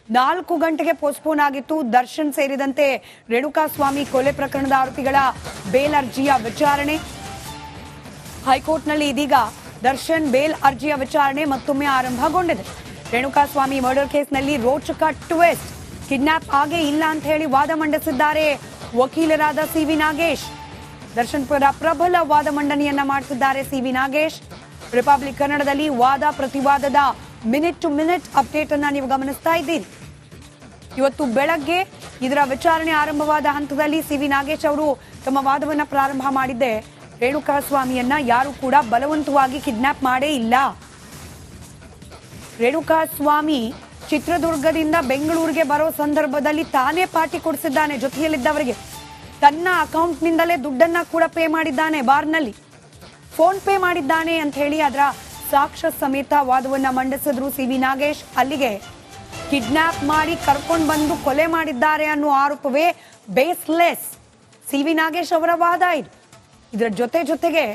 4 ಗಂಟೆಗೆ ಪೋಸ್ಟ್ಪೋನ್ ಆಗಿತ್ತು. ದರ್ಶನ್ ಸೇರಿದಂತೆ ರೇಣುಕಾಸ್ವಾಮಿ ಕೊಲೆ ಪ್ರಕರಣದ ಆರೋಪಿಗಳ ಬೇಲ್ ಅರ್ಜಿಯ ವಿಚಾರಣೆ. ಹೈಕೋರ್ಟ್ನಲ್ಲಿ ಇದೀಗ ದರ್ಶನ್ ಬೇಲ್ ಅರ್ಜಿಯ ವಿಚಾರಣೆ ಮತ್ತೊಮ್ಮೆ ಆರಂಭಗೊಂಡಿದೆ. ರೇಣುಕಾಸ್ವಾಮಿ ಮರ್ಡರ್ ಕೇಸ್ನಲ್ಲಿ ರೋಚಕ ಟ್ವಿಸ್ಟ್. ಕಿಡ್ನಾಪ್ ಆಗೇ ಇಲ್ಲ ಅಂತ ಹೇಳಿ ವಾದ ಮಂಡಿಸಿದ್ದಾರೆ ವಕೀಲರಾದ ಸಿ.ವಿ. ನಾಗೇಶ್. ದರ್ಶನ್ ಪರ ಪ್ರಬಲ ವಾದ ಮಂಡನೆಯನ್ನ ಮಾಡುತ್ತಿದ್ದಾರೆ ಸಿ.ವಿ. ನಾಗೇಶ್. ರಿಪಬ್ಲಿಕ್ ಕನ್ನಡದಲ್ಲಿ ವಾದ ಪ್ರತಿವಾದದ ಮಿನಿಟ್ ಟು ಮಿನಿಟ್ ಅಪ್ಡೇಟ್ ಅನ್ನ ನೀವು ಗಮನಿಸ್ತಾ ಇದ್ದೀರಿ. ಇವತ್ತು ಬೆಳಗ್ಗೆ ಇದರ ವಿಚಾರಣೆ ಆರಂಭವಾದ ಹಂತದಲ್ಲಿ ಸಿ.ವಿ. ನಾಗೇಶ್ ಅವರು ತಮ್ಮ ವಾದವನ್ನ ಪ್ರಾರಂಭ ಮಾಡಿದ್ದೆ. ರೇಣುಕಾಸ್ವಾಮಿಯನ್ನ ಯಾರು ಕೂಡ ಬಲವಂತವಾಗಿ ಕಿಡ್ನಾಪ್ ಮಾಡೇ ಇಲ್ಲ. ರೇಣುಕಾಸ್ವಾಮಿ ಚಿತ್ರದುರ್ಗದಿಂದ ಬೆಂಗಳೂರಿಗೆ ಬರೋ ಸಂದರ್ಭದಲ್ಲಿ ತಾನೇ ಪಾರ್ಟಿ ಕೊಡಿಸಿದ್ದಾನೆ ಜೊತೆಯಲ್ಲಿದ್ದವರಿಗೆ. ತನ್ನ ಅಕೌಂಟ್ನಿಂದಲೇ ದುಡ್ಡನ್ನ ಕೂಡ ಪೇ ಮಾಡಿದ್ದಾನೆ. ಬಾರ್ನಲ್ಲಿ ಫೋನ್ ಪೇ ಮಾಡಿದ್ದಾನೆ ಅಂತ ಹೇಳಿ ಅದರ ಸಾಕ್ಷ್ಯ ಸಮೇತ ವಾದವನ್ನ ಮಂಡಿಸಿದ್ರು ಸಿ.ವಿ. ನಾಗೇಶ್. ಅಲ್ಲಿಗೆ ಕಿಡ್ನಾಪ್ ಮಾಡಿ ಕರ್ಕೊಂಡು ಬಂದು ಕೊಲೆ ಮಾಡಿದ್ದಾರೆ ಅನ್ನೋ ಆರೋಪವೇ ಬೇಸ್ಲೆಸ್. ಸಿ.ವಿ. ನಾಗೇಶ್ ಅವರ ವಾದ ಇದು. ಇದರ ಜೊತೆಗೆ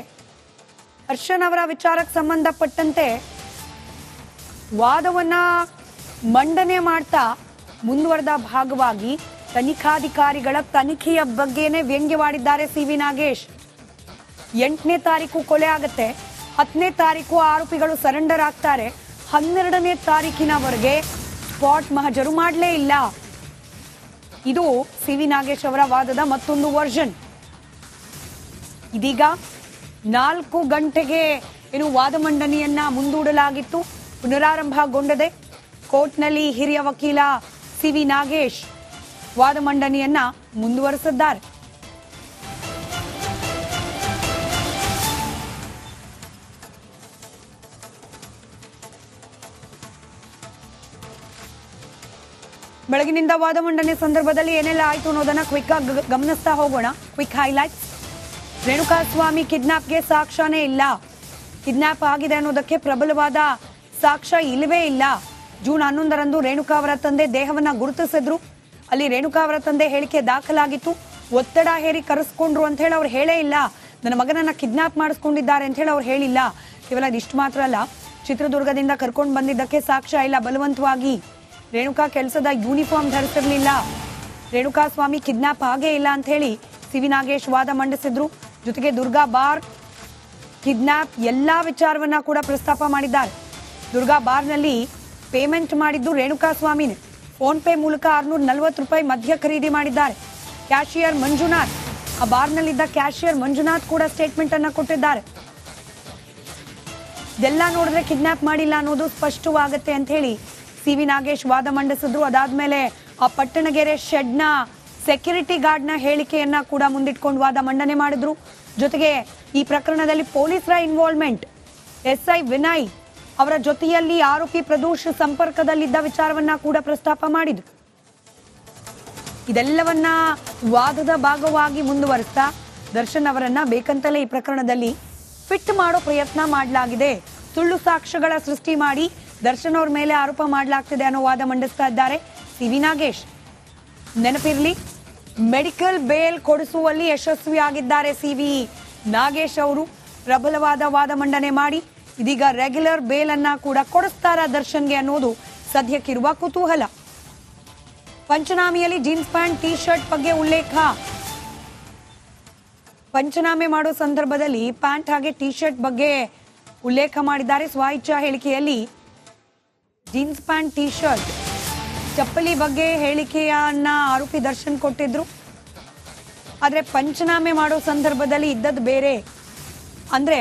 ದರ್ಶನ್ ಅವರ ವಿಚಾರಕ್ಕೆ ಸಂಬಂಧಪಟ್ಟಂತೆ ವಾದವನ್ನ ಮಂಡನೆ ಮಾಡ್ತಾ ಮುಂದುವರೆದ ಭಾಗವಾಗಿ ತನಿಖಾಧಿಕಾರಿಗಳ ತನಿಖೆಯ ಬಗ್ಗೆನೇ ವ್ಯಂಗ್ಯವಾಡಿದ್ದಾರೆ ಸಿ.ವಿ. ನಾಗೇಶ್. 8ನೇ ತಾರೀಕು ಕೊಲೆ ಆಗುತ್ತೆ, 10ನೇ ತಾರೀಕು ಆರೋಪಿಗಳು ಸರೆಂಡರ್ ಆಗ್ತಾರೆ, 12ನೇ ತಾರೀಕಿನವರೆಗೆ ಸ್ಪಾಟ್ ಮಹಜರು ಮಾಡಲೇ ಇಲ್ಲ. ಇದು ಸಿ.ವಿ. ನಾಗೇಶ್ ಅವರ ವಾದದ ಮತ್ತೊಂದು ವರ್ಷನ್. ಇದೀಗ 4 ಗಂಟೆಗೆ ವಾದ ಮಂಡನೆಯನ್ನ ಮುಂದೂಡಲಾಗಿತ್ತು, ಪುನರಾರಂಭಗೊಂಡಿದೆ. ಕೋರ್ಟ್ನಲ್ಲಿ ಹಿರಿಯ ವಕೀಲ ಸಿ.ವಿ. ನಾಗೇಶ್ ವಾದ ಮಂಡನೆಯನ್ನ ಮುಂದುವರೆಸಿದ್ದಾರೆ. ಬೆಳಗಿನಿಂದ ವಾದ ಮಂಡನೆ ಸಂದರ್ಭದಲ್ಲಿ ಏನೆಲ್ಲ ಆಯ್ತು ಅನ್ನೋದನ್ನ ಕ್ವಿಕ್ ಆಗಿ ಗಮನಿಸ್ತಾ ಹೋಗೋಣ. Quick highlights. ರೇಣುಕಾಸ್ವಾಮಿ ಕಿಡ್ನಾಪ್ಗೆ ಸಾಕ್ಷ್ಯನೇ ಇಲ್ಲ. ಕಿಡ್ನಾಪ್ ಆಗಿದೆ ಅನ್ನೋದಕ್ಕೆ ಪ್ರಬಲವಾದ ಸಾಕ್ಷ್ಯ ಇಲ್ಲವೇ ಇಲ್ಲ. ಜೂನ್ 11ರಂದು ರೇಣುಕಾ ಅವರ ತಂದೆ ದೇಹವನ್ನ ಗುರುತಿಸಿದ್ರು. ಅಲ್ಲಿ ರೇಣುಕಾ ಅವರ ತಂದೆ ಹೇಳಿಕೆ ದಾಖಲಾಗಿತ್ತು. ಒತ್ತಡ ಹೇರಿ ಕರೆಸ್ಕೊಂಡ್ರು ಅಂತ ಹೇಳಿ ಅವ್ರು ಹೇಳೇ ಇಲ್ಲ. ನನ್ನ ಮಗನನ್ನ ಕಿಡ್ನಾಪ್ ಮಾಡಿಸ್ಕೊಂಡಿದ್ದಾರೆ ಅಂತ ಹೇಳಿ ಅವ್ರು ಹೇಳಿಲ್ಲ. ಕೇವಲ ಇದಿಷ್ಟು ಮಾತ್ರ ಅಲ್ಲ, ಚಿತ್ರದುರ್ಗದಿಂದ ಕರ್ಕೊಂಡು ಬಂದಿದ್ದಕ್ಕೆ ಸಾಕ್ಷ್ಯ ಇಲ್ಲ. ಬಲವಂತವಾಗಿ ರೇಣುಕಾ ಕೆಲಸದ ಯೂನಿಫಾರ್ಮ್ ಧರಿಸಿರ್ಲಿಲ್ಲ. ರೇಣುಕಾಸ್ವಾಮಿ ಕಿಡ್ನಾಪ್ ಆಗೇ ಇಲ್ಲ ಅಂತ ಹೇಳಿ ಸಿ.ವಿ. ನಾಗೇಶ್ ವಾದ ಮಂಡಿಸಿದ್ರು. ಜೊತೆಗೆ ದುರ್ಗಾ ಬಾರ್ ಕಿಡ್ನಾಪ್ ಎಲ್ಲಾ ವಿಚಾರವನ್ನ ಕೂಡ ಪ್ರಸ್ತಾಪ ಮಾಡಿದ್ದಾರೆ. ದುರ್ಗಾ ಬಾರ್ನಲ್ಲಿ ಪೇಮೆಂಟ್ ಮಾಡಿದ್ದು ರೇಣುಕಾಸ್ವಾಮಿನೇ. ಫೋನ್ ಪೇ ಮೂಲಕ 640 ರೂಪಾಯಿ ಮದ್ಯ ಖರೀದಿ ಮಾಡಿದ್ದಾರೆ. ಕ್ಯಾಶಿಯರ್ ಮಂಜುನಾಥ್, ಆ ಬಾರ್ನಲ್ಲಿದ್ದ ಕ್ಯಾಶಿಯರ್ ಮಂಜುನಾಥ್ ಕೂಡ ಸ್ಟೇಟ್ಮೆಂಟ್ ಅನ್ನ ಕೊಟ್ಟಿದ್ದಾರೆ. ಇದೆಲ್ಲ ನೋಡಿದ್ರೆ ಕಿಡ್ನಾಪ್ ಮಾಡಿಲ್ಲ ಅನ್ನೋದು ಸ್ಪಷ್ಟವಾಗುತ್ತೆ ಅಂತ ಹೇಳಿ ಸಿ.ವಿ. ನಾಗೇಶ್ ವಾದ ಮಂಡಿಸಿದ್ರು. ಅದಾದ್ಮೇಲೆ ಆ ಪಟ್ಟಣಗೆರೆ ಶೆಡ್ನ ಸೆಕ್ಯೂರಿಟಿ ಗಾರ್ಡ್ನ ಹೇಳಿಕೆಯನ್ನ ಕೂಡ ಮುಂದಿಟ್ಕೊಂಡು ವಾದ ಮಂಡನೆ ಮಾಡಿದ್ರು. ಜೊತೆಗೆ ಈ ಪ್ರಕರಣದಲ್ಲಿ ಪೊಲೀಸರ ಇನ್ವಾಲ್ವ್ಮೆಂಟ್, ಎಸ್ಐ ವಿನಯ್ ಅವರ ಜೊತೆಯಲ್ಲಿ ಆರೋಪಿ ಪ್ರದೋಷ್ ಸಂಪರ್ಕದಲ್ಲಿದ್ದ ವಿಚಾರವನ್ನ ಕೂಡ ಪ್ರಸ್ತಾಪ ಮಾಡಿದ್ರು. ಇದೆಲ್ಲವನ್ನ ವಾದದ ಭಾಗವಾಗಿ ಮುಂದುವರಿಸ್ತಾ ದರ್ಶನ್ ಅವರನ್ನ ಬೇಕಂತಲೇ ಈ ಪ್ರಕರಣದಲ್ಲಿ ಫಿಟ್ ಮಾಡೋ ಪ್ರಯತ್ನ ಮಾಡಲಾಗಿದೆ. ಸುಳ್ಳು ಸಾಕ್ಷ್ಯಗಳ ಸೃಷ್ಟಿ ಮಾಡಿ ದರ್ಶನ್ ಅವ್ರ ಮೇಲೆ ಆರೋಪ ಮಾಡಲಾಗ್ತಿದೆ ಅನ್ನೋ ವಾದ ಮಂಡಿಸ್ತಾ ಇದ್ದಾರೆ ಸಿ.ವಿ. ನಾಗೇಶ್. ನೆನಪಿರ್ಲಿ, ಮೆಡಿಕಲ್ ಬೇಲ್ ಕೊಡಿಸುವಲ್ಲಿ ಯಶಸ್ವಿಯಾಗಿದ್ದಾರೆ ಸಿ.ವಿ. ನಾಗೇಶ್ ಅವರು. ಪ್ರಬಲವಾದ ವಾದ ಮಂಡನೆ ಮಾಡಿ ಇದೀಗ ರೆಗ್ಯುಲರ್ ಬೇಲ್ ಅನ್ನ ಕೂಡ ಕೊಡಿಸ್ತಾರ ದರ್ಶನ್ಗೆ ಅನ್ನೋದು ಸದ್ಯಕ್ಕಿರುವ ಕುತೂಹಲ. ಪಂಚನಾಮೆಯಲ್ಲಿ ಜೀನ್ಸ್ ಪ್ಯಾಂಟ್, ಟಿ ಶರ್ಟ್ ಬಗ್ಗೆ ಉಲ್ಲೇಖ. ಪಂಚನಾಮೆ ಮಾಡೋ ಸಂದರ್ಭದಲ್ಲಿ ಪ್ಯಾಂಟ್ ಹಾಗೆ ಟಿ ಶರ್ಟ್ ಬಗ್ಗೆ ಉಲ್ಲೇಖ ಮಾಡಿದ್ದಾರೆ. ಸ್ವ-ಇಚ್ಛಾ ಹೇಳಿಕೆಯಲ್ಲಿ ಜೀನ್ಸ್ ಪ್ಯಾಂಟ್, ಟಿ ಶರ್ಟ್, ಚಪ್ಪಲಿ ಬಗ್ಗೆ ಹೇಳಿಕೆಯನ್ನ ಆರೋಪಿ ದರ್ಶನ್ ಕೊಟ್ಟಿದ್ರು. ಆದ್ರೆ ಪಂಚನಾಮೆ ಮಾಡೋ ಸಂದರ್ಭದಲ್ಲಿ ಇದ್ದದ್ದು ಬೇರೆ. ಅಂದ್ರೆ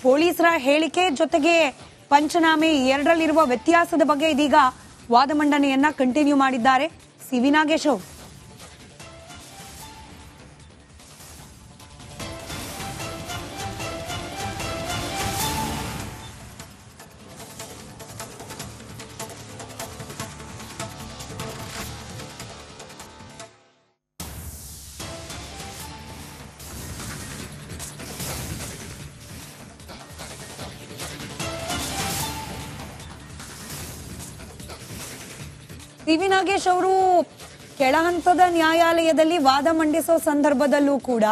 ಪೊಲೀಸರ ಹೇಳಿಕೆ ಜೊತೆಗೆ ಪಂಚನಾಮೆ ಎರಡರಲ್ಲಿರುವ ವ್ಯತ್ಯಾಸದ ಬಗ್ಗೆ ಇದೀಗ ವಾದ ಮಂಡನೆಯನ್ನ ಕಂಟಿನ್ಯೂ ಮಾಡಿದ್ದಾರೆ ಸಿ.ವಿ. ನಾಗೇಶ್ ಅವರು. ಸಿ.ವಿ. ನಾಗೇಶ್ ಅವರು ಕೆಳಹಂತದ ನ್ಯಾಯಾಲಯದಲ್ಲಿ ವಾದ ಮಂಡಿಸೋ ಸಂದರ್ಭದಲ್ಲೂ ಕೂಡ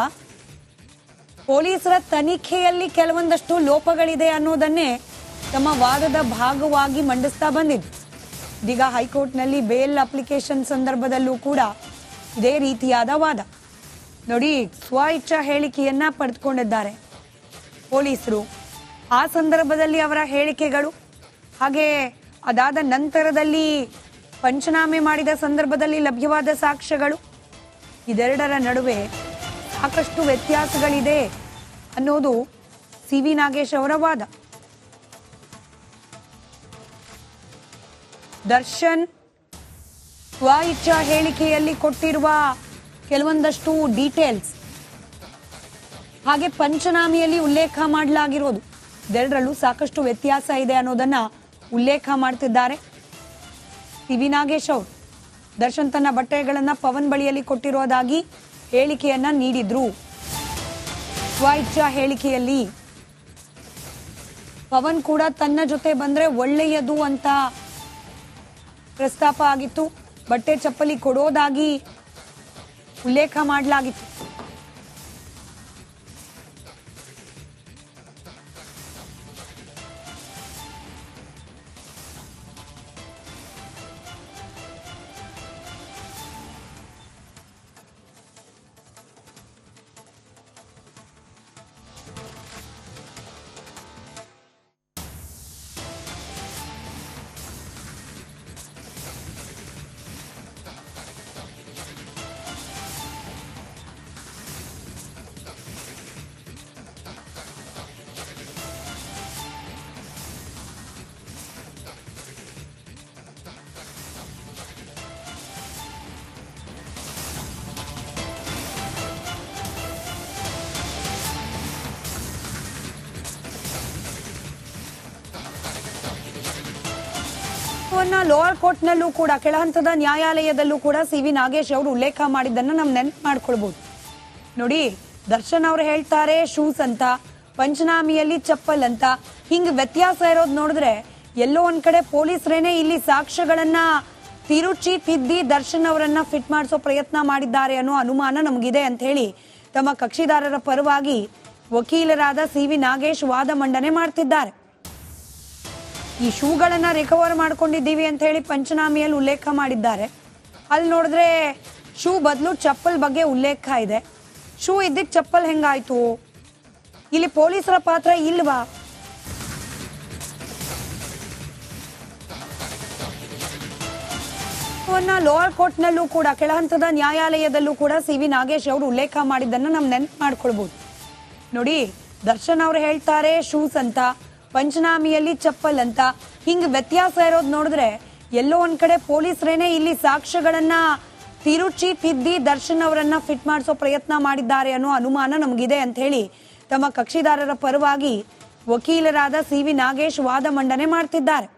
ಪೊಲೀಸರ ತನಿಖೆಯಲ್ಲಿ ಕೆಲವೊಂದಷ್ಟು ಲೋಪಗಳಿದೆ ಅನ್ನೋದನ್ನೇ ತಮ್ಮ ವಾದದ ಭಾಗವಾಗಿ ಮಂಡಿಸ್ತಾ ಬಂದಿದ್ರು. ಇದೀಗ ಹೈಕೋರ್ಟ್ನಲ್ಲಿ ಬೇಲ್ ಅಪ್ಲಿಕೇಶನ್ ಸಂದರ್ಭದಲ್ಲೂ ಕೂಡ ಇದೇ ರೀತಿಯಾದ ವಾದ. ನೋಡಿ, ಸ್ವ ಇಚ್ಛಾ ಹೇಳಿಕೆಯನ್ನ ಪಡೆದುಕೊಂಡಿದ್ದಾರೆ ಪೊಲೀಸರು. ಆ ಸಂದರ್ಭದಲ್ಲಿ ಅವರ ಹೇಳಿಕೆಗಳು, ಹಾಗೆ ಅದಾದ ನಂತರದಲ್ಲಿ ಪಂಚನಾಮೆ ಮಾಡಿದ ಸಂದರ್ಭದಲ್ಲಿ ಲಭ್ಯವಾದ ಸಾಕ್ಷ್ಯಗಳು, ಇದೆರಡರ ನಡುವೆ ಸಾಕಷ್ಟು ವ್ಯತ್ಯಾಸಗಳಿದೆ ಅನ್ನೋದು ಸಿ.ವಿ. ನಾಗೇಶ್ ಅವರ ವಾದ. ದರ್ಶನ್ ಸ್ವ ಇಚ್ಛಾ ಹೇಳಿಕೆಯಲ್ಲಿ ಕೊಟ್ಟಿರುವ ಕೆಲವೊಂದಷ್ಟು ಡೀಟೇಲ್ಸ್, ಹಾಗೆ ಪಂಚನಾಮೆಯಲ್ಲಿ ಉಲ್ಲೇಖ ಮಾಡಲಾಗಿರೋದು, ಇದೆರಡರಲ್ಲೂ ಸಾಕಷ್ಟು ವ್ಯತ್ಯಾಸ ಇದೆ ಅನ್ನೋದನ್ನ ಉಲ್ಲೇಖ ಮಾಡ್ತಿದ್ದಾರೆ ಸಿ.ವಿ. ನಾಗೇಶ್ ಅವರು. ದರ್ಶನ್ ತನ್ನ ಬಟ್ಟೆಗಳನ್ನ ಪವನ್ ಬಳಿಯಲ್ಲಿ ಕೊಟ್ಟಿರೋದಾಗಿ ಹೇಳಿಕೆಯನ್ನ ನೀಡಿದ್ರು. ಸ್ವ ಇಚ್ಛಾ ಹೇಳಿಕೆಯಲ್ಲಿ ಪವನ್ ಕೂಡ ತನ್ನ ಜೊತೆ ಬಂದ್ರೆ ಒಳ್ಳೆಯದು ಅಂತ ಪ್ರಸ್ತಾಪ ಆಗಿತ್ತು. ಬಟ್ಟೆ ಚಪ್ಪಲಿ ಕೊಡೋದಾಗಿ ಉಲ್ಲೇಖ ಮಾಡಲಾಗಿತ್ತು. ಲೋವರ್ ಕೋರ್ಟ್ನಲ್ಲೂ ಕೂಡ, ಕೆಳಹಂತದ ನ್ಯಾಯಾಲಯದಲ್ಲೂ ಕೂಡ ಸಿ.ವಿ. ನಾಗೇಶ್ ಅವರು ಉಲ್ಲೇಖ ಮಾಡಿದ್ದನ್ನು ನಾವು ನೆನಪು ಮಾಡ್ಕೊಳ್ಬಹುದು. ನೋಡಿ, ದರ್ಶನ್ ಅವರು ಹೇಳ್ತಾರೆ ಶೂಸ್ ಅಂತ, ಪಂಚನಾಮಿಯಲ್ಲಿ ಚಪ್ಪಲ್ ಅಂತ. ಹಿಂಗ್ ವ್ಯತ್ಯಾಸ ಇರೋದು ನೋಡಿದ್ರೆ ಎಲ್ಲೋ ಒಂದ್ ಕಡೆ ಪೊಲೀಸರೇನೆ ಇಲ್ಲಿ ಸಾಕ್ಷ್ಯಗಳನ್ನ ತಿರುಚಿ ತಿದ್ದಿ ದರ್ಶನ್ ಅವರನ್ನ ಫಿಟ್ ಮಾಡಿಸೋ ಪ್ರಯತ್ನ ಮಾಡಿದ್ದಾರೆ ಅನ್ನೋ ಅನುಮಾನ ನಮಗಿದೆ ಅಂತ ಹೇಳಿ ತಮ್ಮ ಕಕ್ಷಿದಾರರ ಪರವಾಗಿ ವಕೀಲರಾದ ಸಿ.ವಿ. ನಾಗೇಶ್ ವಾದ ಮಂಡನೆ ಮಾಡ್ತಿದ್ದಾರೆ. ಈ ಶೂಗಳನ್ನ ರಿಕವರ್ ಮಾಡ್ಕೊಂಡಿದ್ದೀವಿ ಅಂತ ಹೇಳಿ ಪಂಚನಾಮಿಯಲ್ಲಿ ಉಲ್ಲೇಖ ಮಾಡಿದ್ದಾರೆ. ಅಲ್ಲಿ ನೋಡಿದ್ರೆ ಶೂ ಬದಲು ಚಪ್ಪಲ್ ಬಗ್ಗೆ ಉಲ್ಲೇಖ ಇದೆ. ಶೂ ಇದ್ದಿದ್ದು ಚಪ್ಪಲ್ ಹೆಂಗಾಯ್ತು? ಇಲ್ಲಿ ಪೊಲೀಸರ ಪಾತ್ರ ಇಲ್ವಾ? ಲೋವರ್ ಕೋರ್ಟ್ನಲ್ಲೂ ಕೂಡ, ಕೆಳಹಂತದ ನ್ಯಾಯಾಲಯದಲ್ಲೂ ಕೂಡ ಸಿ.ವಿ. ನಾಗೇಶ್ ಅವರು ಉಲ್ಲೇಖ ಮಾಡಿದ್ದನ್ನು ನಾವು ನೆನಪು ಮಾಡ್ಕೊಳ್ಬಹುದು. ನೋಡಿ, ದರ್ಶನ್ ಅವರು ಹೇಳ್ತಾರೆ ಶೂಸ್ ಅಂತ, ಪಂಚನಾಮಿಯಲ್ಲಿ ಚಪ್ಪಲ್ ಅಂತ. ಹಿಂಗ್ ವ್ಯತ್ಯಾಸ ಇರೋದು ನೋಡಿದ್ರೆ ಎಲ್ಲೋ ಒಂದ್ ಕಡೆ ಪೊಲೀಸರೇನೆ ಇಲ್ಲಿ ಸಾಕ್ಷ್ಯಗಳನ್ನ ತಿರುಚಿ ತಿದ್ದಿ ದರ್ಶನ್ ಅವರನ್ನ ಫಿಟ್ ಮಾಡಿಸೋ ಪ್ರಯತ್ನ ಮಾಡಿದ್ದಾರೆ ಅನ್ನೋ ಅನುಮಾನ ನಮಗಿದೆ ಅಂತ ಹೇಳಿ ತಮ್ಮ ಕಕ್ಷಿದಾರರ ಪರವಾಗಿ ವಕೀಲರಾದ ಸಿ.ವಿ. ನಾಗೇಶ್ ವಾದ ಮಂಡನೆ ಮಾಡ್ತಿದ್ದಾರೆ.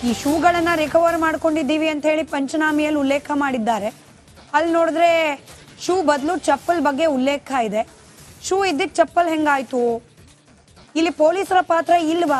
ಈ ಶೂಗಳನ್ನ ರಿಕವರ್ ಮಾಡ್ಕೊಂಡಿದ್ದೀವಿ ಅಂತ ಹೇಳಿ ಪಂಚನಾಮಿಯಲ್ಲಿ ಉಲ್ಲೇಖ ಮಾಡಿದ್ದಾರೆ. ಅಲ್ಲಿ ನೋಡಿದ್ರೆ ಶೂ ಬದಲು ಚಪ್ಪಲ್ ಬಗ್ಗೆ ಉಲ್ಲೇಖ ಇದೆ. ಶೂ ಇದ್ದಿದ್ದು ಚಪ್ಪಲ್ ಹೆಂಗಾಯ್ತು? ಇಲ್ಲಿ ಪೊಲೀಸರ ಪಾತ್ರ ಇಲ್ವಾ?